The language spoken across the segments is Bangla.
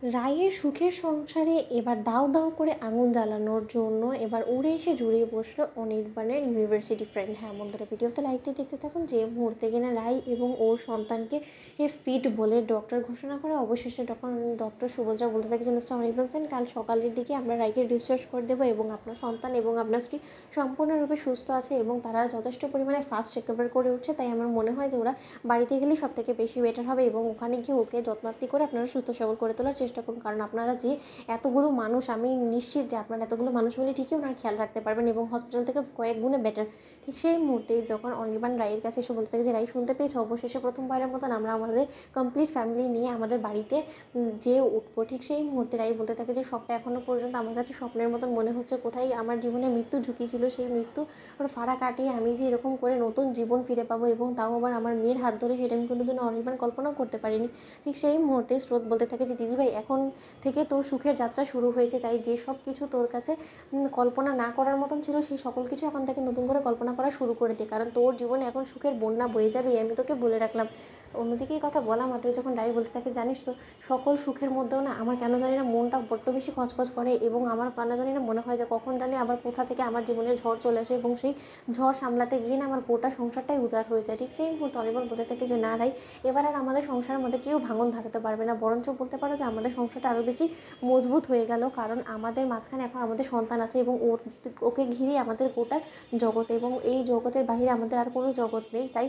রায়ের সুখের সংসারে এবার দাউ দাউ করে আগুন জ্বালানোর জন্য এবার উড়ে এসে জড়িয়ে বসলো অনির্বাণের ইউনিভার্সিটি ফ্রেন্ড। হ্যাঁ বন্ধুরা, ভিডিওতে লাইকটি দেখতে থাকুন। যে মুহূর্তে কিনা রায় এবং ওর সন্তানকে ফিট বলে ডক্টর ঘোষণা করে, অবশেষে তখন ডক্টর সুভদ্রা বলতে থাকে যে মিস্টার অনির্বাণ সেন, কাল সকালের দিকে আমরা রায়কে ডিসচার্জ করে দেবো এবং আপনার সন্তান এবং আপনার স্ত্রী সম্পূর্ণরূপে সুস্থ আছে এবং তারা যথেষ্ট পরিমাণে ফাস্ট রিকভার করে উঠছে। তাই আমার মনে হয় যে ওরা বাড়িতে গেলেই সব থেকে বেশি বেটার হবে এবং ওখানে গিয়ে ওকে যত্নার্থী করে আপনারা সুস্থ সবল করে তোলার চেষ্টা করুন। কারণ আপনারা যে এতগুলো মানুষ, আমি নিশ্চিত যে আপনারা এতগুলো মানুষ মিলে ঠিকই ওনার খেয়াল রাখতে পারবেন এবং হসপিটাল থেকে কয়েক গুণে বেটার। ঠিক সেই মুহূর্তে যখন অনির্বাণ রায়ের কাছে এসে বলতে থাকে যে রায় শুনতে পেয়েছে, অবশেষে প্রথমবারের মতন আমরা আমাদের কমপ্লিট ফ্যামিলি নিয়ে আমাদের বাড়িতে যে উঠবো। ঠিক সেই মুহূর্তে রায় বলতে থাকে যে স্বপ্ন এখনও পর্যন্ত আমার কাছে স্বপ্নের মতন মনে হচ্ছে। কোথায় আমার জীবনে মৃত্যু ঝুঁকি ছিল, সেই মৃত্যু ওর ফাড়া কাটিয়ে আমি যে এরকম করে নতুন জীবন ফিরে পাবো এবং তাও আবার আমার মেয়ের হাত ধরে, সেটা আমি কোনোদিনও অনির্বাণ কল্পনাও করতে পারিনি। ঠিক সেই মুহূর্তে স্রোত বলতে থাকে যে দিদিভাই, এখন থেকে তোর সুখের যাত্রা শুরু হয়েছে। তাই যে সব কিছু তোর কাছে কল্পনা না করার মতন ছিল, সেই সকল কিছু এখন থেকে নতুন করে কল্পনা করা শুরু করে দে, কারণ তোর জীবনে এখন সুখের বন্যা বয়ে যাবে, আমি তোকে বলে রাখলাম। অন্যদিকে এই কথা বলা মাত্রই যখন রায় বলতে থাকে, জানিস তো সকল সুখের মধ্যেও না আমার কেন জানি না মনটা বড্ড বেশি খচখচ করে এবং আমার কেন জানি না মনে হয় যে কখন জানি আবার কোথা থেকে আমার জীবনে ঝড় চলে আসে এবং সেই ঝড় সামলাতে গিয়ে না আমার গোটা সংসারটাই উজাড় হয়ে যায়। ঠিক সেই মুহূর্তে অনির্বাণ বলতে থাকে যে না রাই, এবার আর আমাদের সংসারের মধ্যে কেউ ভাঙন ধরাতে পারবে না, বরঞ্চ বলতে পারো যে আমাদের সংসারটা আরও বেশি মজবুত হয়ে গেল, কারণ আমাদের মাঝখানে এখন আমাদের সন্তান আছে এবং ওকে ঘিরে আমাদের গোটা জগৎ এবং এই জগতের বাইরে আমাদের আর কোনো জগৎ নেই। তাই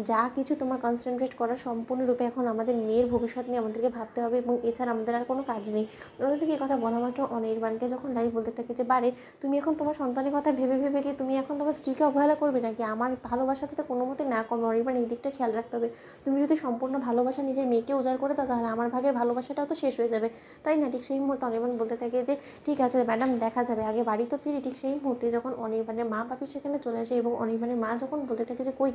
যা কিছু তোমার কনসেন্ট্রেট করার সম্পূর্ণরূপে এখন আমাদের মেয়ের ভবিষ্যৎ নিয়ে আমাদেরকে ভাবতে হবে এবং এছাড়া আমাদের আর কোনো কাজ নেই। অন্যদিকে এই কথা বলা মাত্র অনির্বাণকে যখন রাই বলতে থাকে যে বারে, তুমি এখন তোমার সন্তানের কথা ভেবে ভেবে কি তুমি এখন তোমার স্ত্রীকে অবহেলা করবে নাকি? আমার ভালোবাসা যাতে কোনো মতে না কমে, অনির্বাণ এই দিকটা খেয়াল রাখতে হবে। তুমি যদি সম্পূর্ণ ভালোবাসা নিজের মেয়েকে উজাড় করে দাও, তাহলে আমার ভাগের ভালোবাসাটাও তো শেষ হয়ে যাবে, তাই না? ঠিক সেই মুহূর্তে অনির্বাণ বলতে থাকে যে ঠিক আছে ম্যাডাম, দেখা যাবে, আগে বাড়ি তো ফিরি। ঠিক সেই মুহূর্তে যখন অনির্বাণের মা বাপি সেখানে চলে আসে এবং অনির্বাণের মা যখন বলতে থাকে যে কই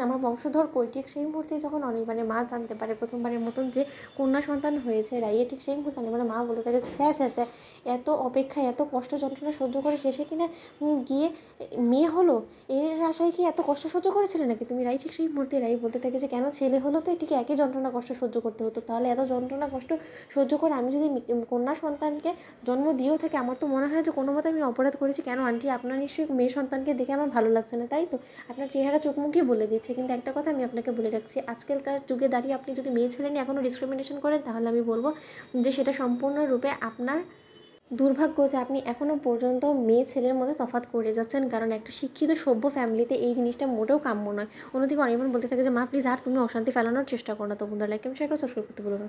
আমার বংশধর কই, ঠিক সেই মুহূর্তে যখন অনির্বাণের মা জানতে পারে প্রথমবারের মতন যে কন্যা সন্তান হয়েছে রাইয়ে, ঠিক সেই মুহূর্তে অনির্বাণের মা বলতে থাকে স্যার স্যার স্যার, এত অপেক্ষা এত কষ্ট যন্ত্রণা সহ্য করে শেষে কিনা গিয়ে মেয়ে হলো, এর আশায় কি এত কষ্ট সহ্য করেছিলে নাকি তুমি? রাই ঠিক সেই মুহূর্তে রাই বলতে থাকে যে কেন, ছেলে হলো তো ঠিক একই যন্ত্রণা কষ্ট সহ্য করতে হতো, তাহলে এত যন্ত্রণা কষ্ট সহ্য করে আমি যদি কন্যা সন্তানকে জন্ম দিয়েও থাকে, আমার তো মনে হয় যে কোনো মতে আমি অপরাধ করেছি। কেন আন্টি, আপনার নিশ্চয়ই মেয়ে সন্তানকে দেখে আমার ভালো লাগছে না, তাই তো? আপনার চেহারা চোখ মুখেই বলে দিচ্ছে। কিন্তু একটা কথা আমি আপনাকে বলে রাখছি, আজকালকার যুগে দাঁড়িয়ে আপনি যদি মেয়ে ছেলে নিয়ে এখনও ডিসক্রিমিনেশন করেন, তাহলে আমি বলবো যে সেটা সম্পূর্ণরূপে আপনার দুর্ভাগ্য যে আপনি এখনও পর্যন্ত মেয়ে ছেলের মধ্যে তফাৎ করে যাচ্ছেন, কারণ একটা শিক্ষিত সভ্য ফ্যামিলিতে এই জিনিসটা মোটেও কাম্য নয়। অন্যদিকে অনির্বাণ বলতে থাকে যে মা প্লিজ আর তুমি অশান্তি ফেলানোর চেষ্টা করো না। তো বন্ধুরা, লাইক এবং শেয়ার করে সাবস্ক্রাইব করতে ভুলো না।